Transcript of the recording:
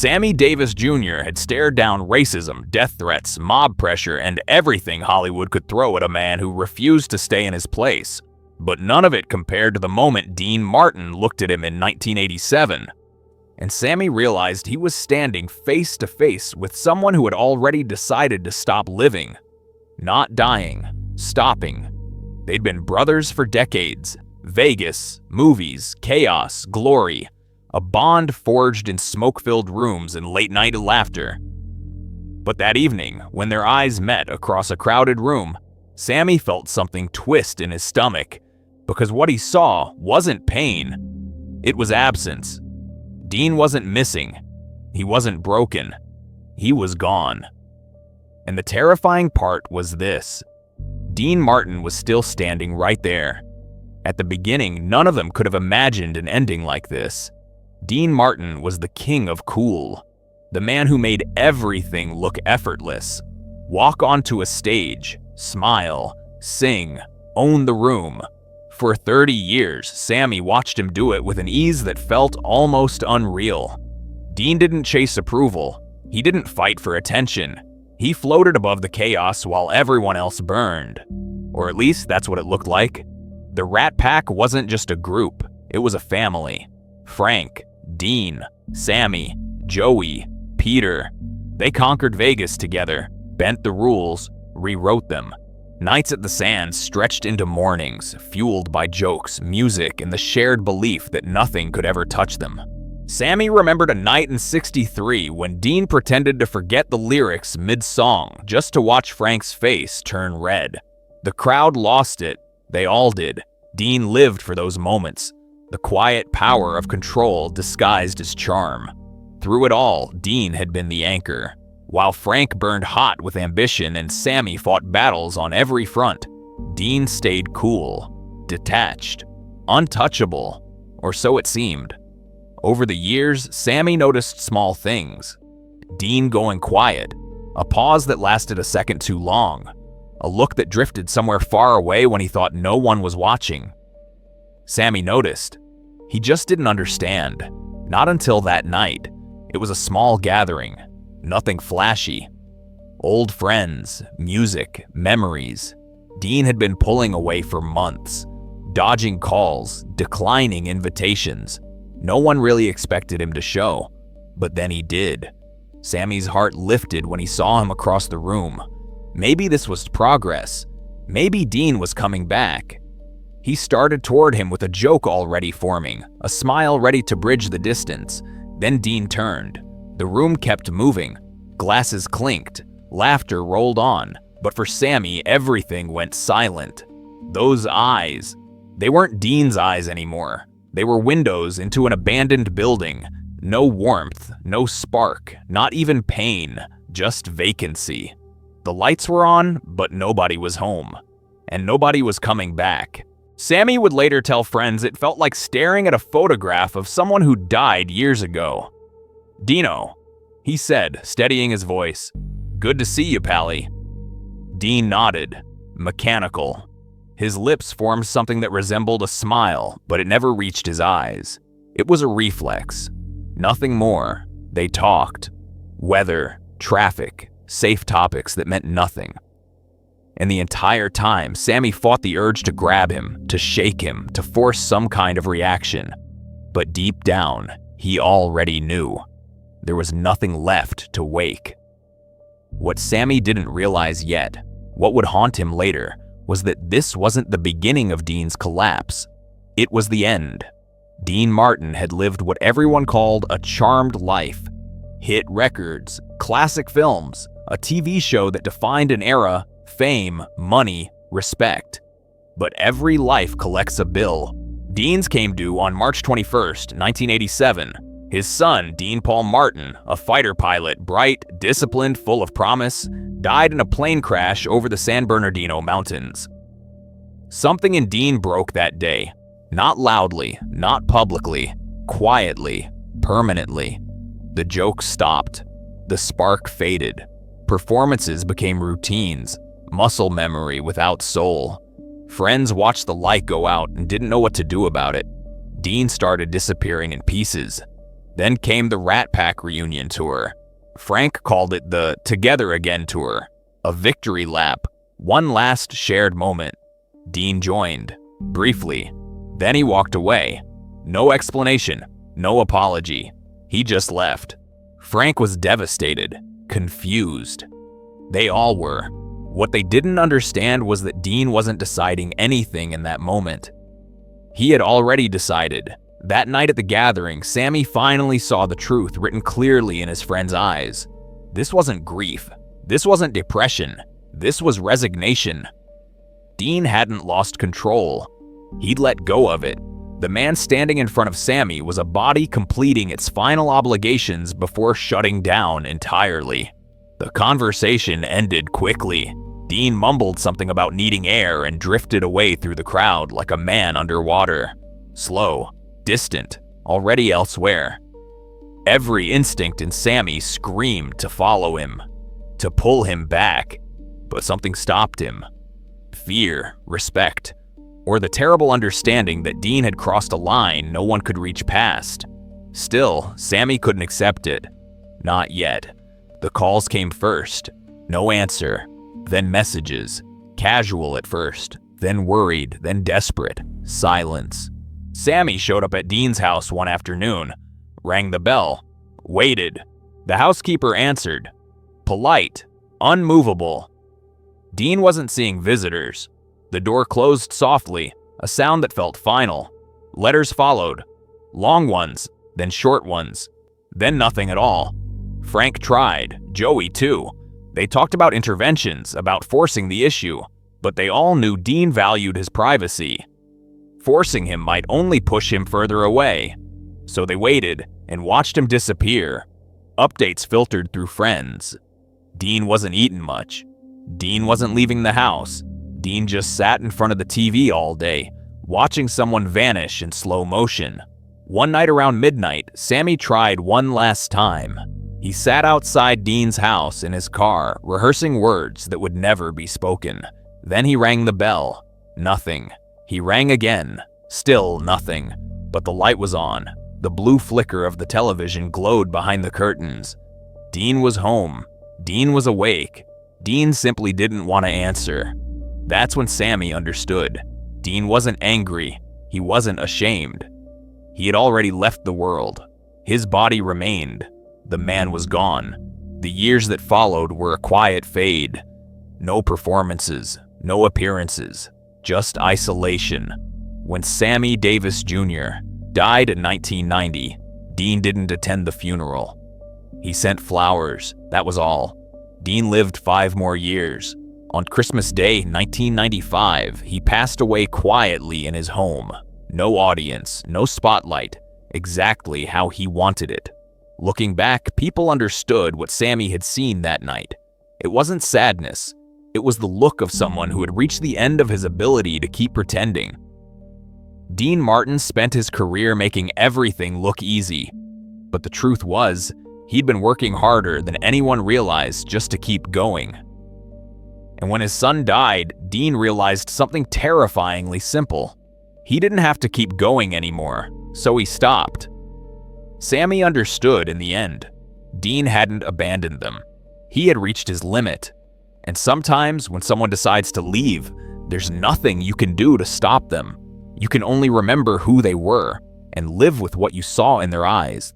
Sammy Davis Jr. had stared down racism, death threats, mob pressure, and everything Hollywood could throw at a man who refused to stay in his place. But none of it compared to the moment Dean Martin looked at him in 1987. And Sammy realized he was standing face to face with someone who had already decided to stop living. Not dying, stopping. They'd been brothers for decades. Vegas, movies, chaos, glory. A bond forged in smoke-filled rooms and late-night laughter. But that evening, when their eyes met across a crowded room, Sammy felt something twist in his stomach, because what he saw wasn't pain, it was absence. Dean wasn't missing. He wasn't broken. He was gone. And the terrifying part was this. Dean Martin was still standing right there. At the beginning, none of them could have imagined an ending like this. Dean Martin was the king of cool, the man who made everything look effortless. Walk onto a stage, smile, sing, own the room. For 30 years, Sammy watched him do it with an ease that felt almost unreal. Dean didn't chase approval. He didn't fight for attention. He floated above the chaos while everyone else burned. Or at least that's what it looked like. The Rat Pack wasn't just a group, it was a family. Frank, Dean, Sammy, Joey, Peter. They conquered Vegas together, bent the rules, rewrote them. Nights at the Sands stretched into mornings, fueled by jokes, music, and the shared belief that nothing could ever touch them. Sammy remembered a night in '63 when Dean pretended to forget the lyrics mid-song just to watch Frank's face turn red. The crowd lost it. They all did. Dean lived for those moments. The quiet power of control disguised as charm. Through it all, Dean had been the anchor. While Frank burned hot with ambition and Sammy fought battles on every front, Dean stayed cool, detached, untouchable, or so it seemed. Over the years, Sammy noticed small things. Dean going quiet, a pause that lasted a second too long, a look that drifted somewhere far away when he thought no one was watching. Sammy noticed. He just didn't understand. Not until that night. It was a small gathering. Nothing flashy. Old friends, music, memories. Dean had been pulling away for months. Dodging calls, declining invitations. No one really expected him to show. But then he did. Sammy's heart lifted when he saw him across the room. Maybe this was progress. Maybe Dean was coming back. He started toward him with a joke already forming, a smile ready to bridge the distance. Then Dean turned. The room kept moving. Glasses clinked. Laughter rolled on. But for Sammy, everything went silent. Those eyes. They weren't Dean's eyes anymore. They were windows into an abandoned building. No warmth, no spark, not even pain, just vacancy. The lights were on, but nobody was home. And nobody was coming back. Sammy would later tell friends it felt like staring at a photograph of someone who died years ago. "Dino," he said, steadying his voice. "Good to see you, Pally." Dean nodded, mechanical. His lips formed something that resembled a smile, but it never reached his eyes. It was a reflex. Nothing more. They talked. Weather, traffic, safe topics that meant nothing. And the entire time, Sammy fought the urge to grab him, to shake him, to force some kind of reaction. But deep down, he already knew. There was nothing left to wake. What Sammy didn't realize yet, what would haunt him later, was that this wasn't the beginning of Dean's collapse. It was the end. Dean Martin had lived what everyone called a charmed life. Hit records, classic films, a TV show that defined an era, fame, money, respect. But every life collects a bill. Dean's came due on March 21st, 1987. His son, Dean Paul Martin, a fighter pilot, bright, disciplined, full of promise, died in a plane crash over the San Bernardino Mountains. Something in Dean broke that day. Not loudly, not publicly, quietly, permanently. The jokes stopped. The spark faded. Performances became routines, muscle memory without soul. Friends watched the light go out and didn't know what to do about it. Dean started disappearing in pieces. Then came the Rat Pack reunion tour. Frank called it the Together Again tour, a victory lap, one last shared moment. Dean joined, briefly. Then he walked away. No explanation, no apology. He just left. Frank was devastated, confused. They all were. What they didn't understand was that Dean wasn't deciding anything in that moment. He had already decided. That night at the gathering, Sammy finally saw the truth written clearly in his friend's eyes. This wasn't grief. This wasn't depression. This was resignation. Dean hadn't lost control. He'd let go of it. The man standing in front of Sammy was a body completing its final obligations before shutting down entirely. The conversation ended quickly. Dean mumbled something about needing air and drifted away through the crowd like a man underwater. Slow, distant, already elsewhere. Every instinct in Sammy screamed to follow him, to pull him back, but something stopped him. Fear, respect, or the terrible understanding that Dean had crossed a line no one could reach past. Still, Sammy couldn't accept it. Not yet. The calls came first. No answer. Then messages. Casual at first, then worried, then desperate. Silence. Sammy showed up at Dean's house one afternoon, rang the bell, waited. The housekeeper answered. Polite, unmovable. Dean wasn't seeing visitors. The door closed softly, a sound that felt final. Letters followed. Long ones, then short ones, then nothing at all. Frank tried, Joey too. They talked about interventions, about forcing the issue, but they all knew Dean valued his privacy. Forcing him might only push him further away. So they waited and watched him disappear. Updates filtered through friends. Dean wasn't eating much. Dean wasn't leaving the house. Dean just sat in front of the TV all day, watching someone vanish in slow motion. One night around midnight, Sammy tried one last time. He sat outside Dean's house in his car, rehearsing words that would never be spoken. Then he rang the bell. Nothing. He rang again. Still nothing. But the light was on. The blue flicker of the television glowed behind the curtains. Dean was home. Dean was awake. Dean simply didn't want to answer. That's when Sammy understood. Dean wasn't angry. He wasn't ashamed. He had already left the world. His body remained. The man was gone. The years that followed were a quiet fade. No performances, no appearances, just isolation. When Sammy Davis Jr. died in 1990, Dean didn't attend the funeral. He sent flowers, that was all. Dean lived 5 more years. On Christmas Day, 1995, he passed away quietly in his home. No audience, no spotlight, exactly how he wanted it. Looking back, people understood what Sammy had seen that night. It wasn't sadness. It was the look of someone who had reached the end of his ability to keep pretending. Dean Martin spent his career making everything look easy. But the truth was, he'd been working harder than anyone realized just to keep going. And when his son died, Dean realized something terrifyingly simple. He didn't have to keep going anymore, so he stopped. Sammy understood in the end. Dean hadn't abandoned them. He had reached his limit. And sometimes when someone decides to leave, there's nothing you can do to stop them. You can only remember who they were and live with what you saw in their eyes.